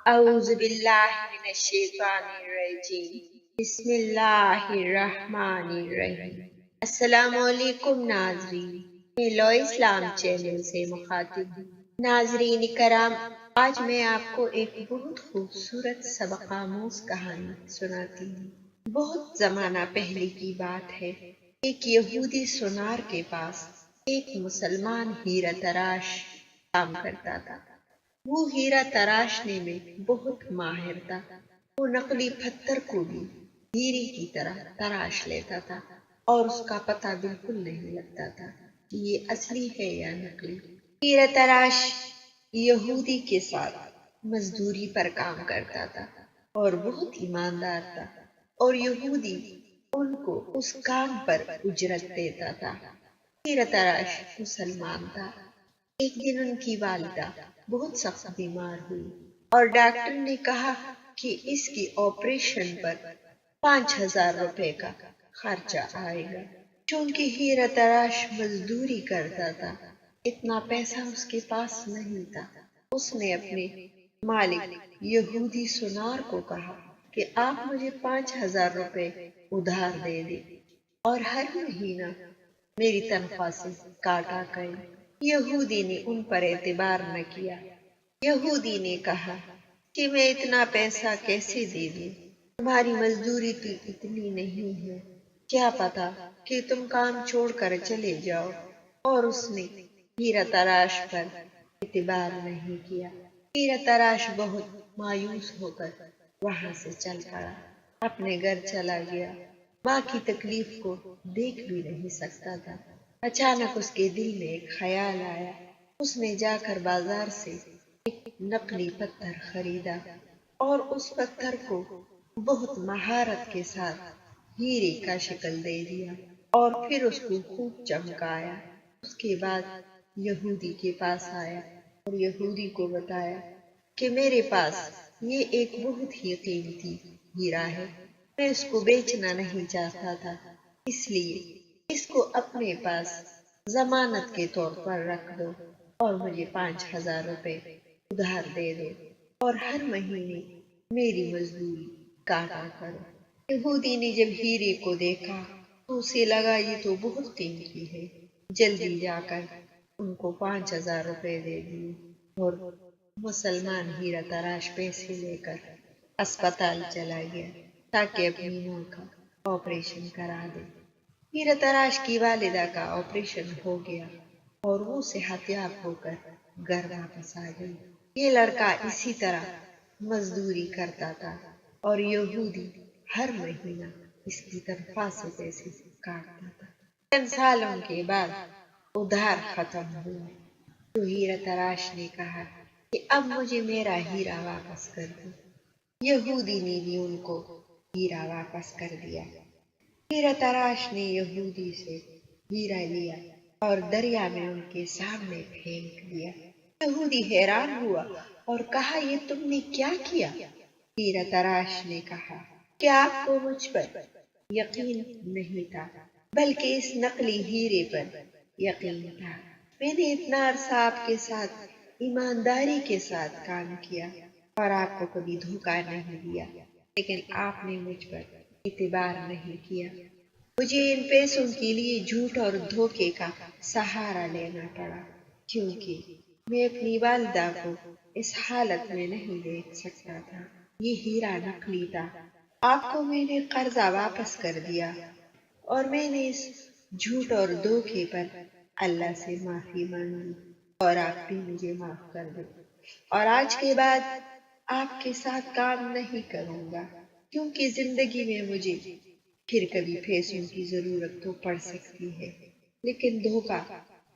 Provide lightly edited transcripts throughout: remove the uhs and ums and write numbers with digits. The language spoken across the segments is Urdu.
اعوذ باللہ من الشیطان الرجیم بسم اللہ الرحمن الرحیم۔ السلام علیکم ناظرین، میں لو اسلام چینل سے مخاطب ہوں۔ ناظرین کرام، آج میں آپ کو ایک بہت خوبصورت سبق آموز کہانی سناتی ہوں۔ بہت زمانہ پہلے کی بات ہے، ایک یہودی سونار کے پاس ایک مسلمان ہیرا تراش کام کرتا تھا۔ وہ ہیرا تراشنے میں بہت ماہر تھا۔ وہ نقلی پتھر کو بھی ہیرے کی طرح تراش لیتا تھا اور اس کا پتہ بالکل نہیں لگتا تھا کہ یہ اصلی ہے یا نقلی۔ ہیرا تراش یہودی کے ساتھ مزدوری پر کام کرتا تھا اور بہت ایماندار تھا، اور یہودی ان کو اس کام پر اجرت دیتا تھا۔ ہیرا تراش مسلمان تھا۔ ایک دن ان کی والدہ بہت سخت بیمار ہوئی اور ڈاکٹر نے کہا کہ اس کی آپریشن پر 5,000 روپے کا خرچہ آئے گا۔ چونکہ ہیرا تراش مزدوری کرتا تھا، اتنا پیسہ اس کے پاس نہیں تھا۔ اس نے اپنے مالک یہودی سونار کو کہا کہ آپ مجھے 5,000 روپے ادھار دے دیں اور ہر مہینہ میری تنخواہ سے کاٹا کریں۔ یہودی نے ان پر اعتبار نہ کیا۔ یہودی نے کہا کہ میں اتنا پیسہ کیسے دے دوں؟ تمہاری مزدوری تو اتنی نہیں ہے، کیا پتا کہ تم کام چھوڑ کر چلے جاؤ۔ اور اس نے ہیرا تراش پر اعتبار نہیں کیا۔ ہیرا تراش بہت مایوس ہو کر وہاں سے چل پڑا، اپنے گھر چلا گیا۔ ماں کی تکلیف کو دیکھ بھی نہیں سکتا تھا۔ اچانک اس کے دل میں ایک خیال آیا۔ اس نے جا کر بازار سے ایک نقلی پتھر خریدا اور اس پتھر کو بہت مہارت کے ساتھ ہیرے کا شکل دے دیا اور پھر اس کو خوب چمکایا۔ اس کے بعد یہودی کے پاس آیا اور یہودی کو بتایا کہ میرے پاس یہ ایک بہت ہی قیمتی ہیرا ہے، میں اس کو بیچنا نہیں چاہتا تھا، اس لیے اس کو اپنے پاس ضمانت کے طور پر رکھ دو اور مجھے 5,000 روپے ادھار دے دو اور ہر مہینے میری مزدوری کاٹا کرو۔ یہودی نے جب ہیرے کو دیکھا تو اسے لگا یہ تو بہت قیمتی ہے۔ جلدی جا کر ان کو 5,000 روپے دے دیے اور مسلمان ہیرا تراش پیسے لے کر اسپتال چلا گیا تاکہ اپنی ماں کا آپریشن کرا دے۔ ہیرا تراش کی والدہ کا آپریشن ہو گیا اور وہ صحت یاب ہو کر گھر واپس آ گئی۔ یہ لڑکا اسی طرح مزدوری کرتا تھا اور یہودی ہر مہینہ اس کی تنخواہ سے پیسے کاٹتا تھا۔ چند سالوں کے بعد ادھار ختم ہوا تو ہیرا تراش نے کہا کہ اب مجھے میرا ہیرا واپس کر دو۔ یہودی نے بھی ان کو ہیرا واپس کر دیا۔ ہیرا تراش نے یہودی سے ہیرا لیا اور دریا میں ان کے سامنے پھینک دیا۔ یہودی حیران ہوا اور کہا یہ تم نے کیا کیا؟ ہیرا تراش نے کہا کہ آپ کو مجھ پر یقین نہیں تھا بلکہ اس نقلی ہیرے پر یقین تھا۔ میں نے اتنا عرصہ آپ کے ساتھ ایمانداری کے ساتھ کام کیا اور آپ کو کبھی دھوکہ نہیں دیا، لیکن آپ نے مجھ پر اعتبار نہیں کیا۔ مجھے ان پیسوں کے لیے جھوٹ اور دھوکے کا سہارا لینا پڑا، کیونکہ میں اپنی والدہ کو اس حالت میں نہیں دیکھ سکتا تھا۔ یہ ہیرا نقلی تھا۔ آپ کو میں نے قرضہ واپس کر دیا اور میں نے اس جھوٹ اور دھوکے پر اللہ سے معافی مانگی اور آپ بھی مجھے معاف کر دیں، اور آج کے بعد آپ کے ساتھ کام نہیں کروں گا، کیونکہ زندگی میں مجھے پھر کبھی پیسوں کی ضرورت تو پڑ سکتی ہے، لیکن دھوکہ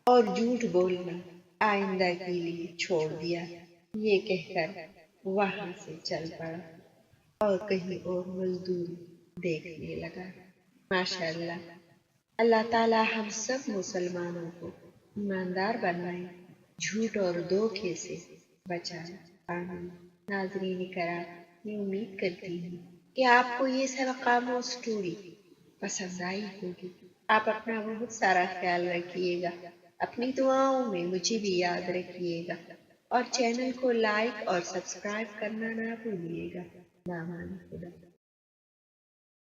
اور جھوٹ بولنا آئندہ کے لیے چھوڑ دیا۔ یہ کہہ کر وہاں سے چل پڑا اور کہیں اور مزدوری دیکھنے لگا۔ ماشاءاللہ، اللہ تعالی ہم سب مسلمانوں کو ایماندار بنائے، جھوٹ اور دھوکے سے بچائے۔ آمین۔ ناظرین کرام، میں امید کرتی ہوں کہ آپ کو یہ سبق آموز اسٹوری پسند آئی ہوگی۔ آپ اپنا بہت سارا خیال رکھیے گا، اپنی دعاؤں میں مجھے بھی یاد رکھیے گا۔ اور چینل کو لائک اور سبسکرائب کرنا نہ بھولیے گا۔ نامان خدا۔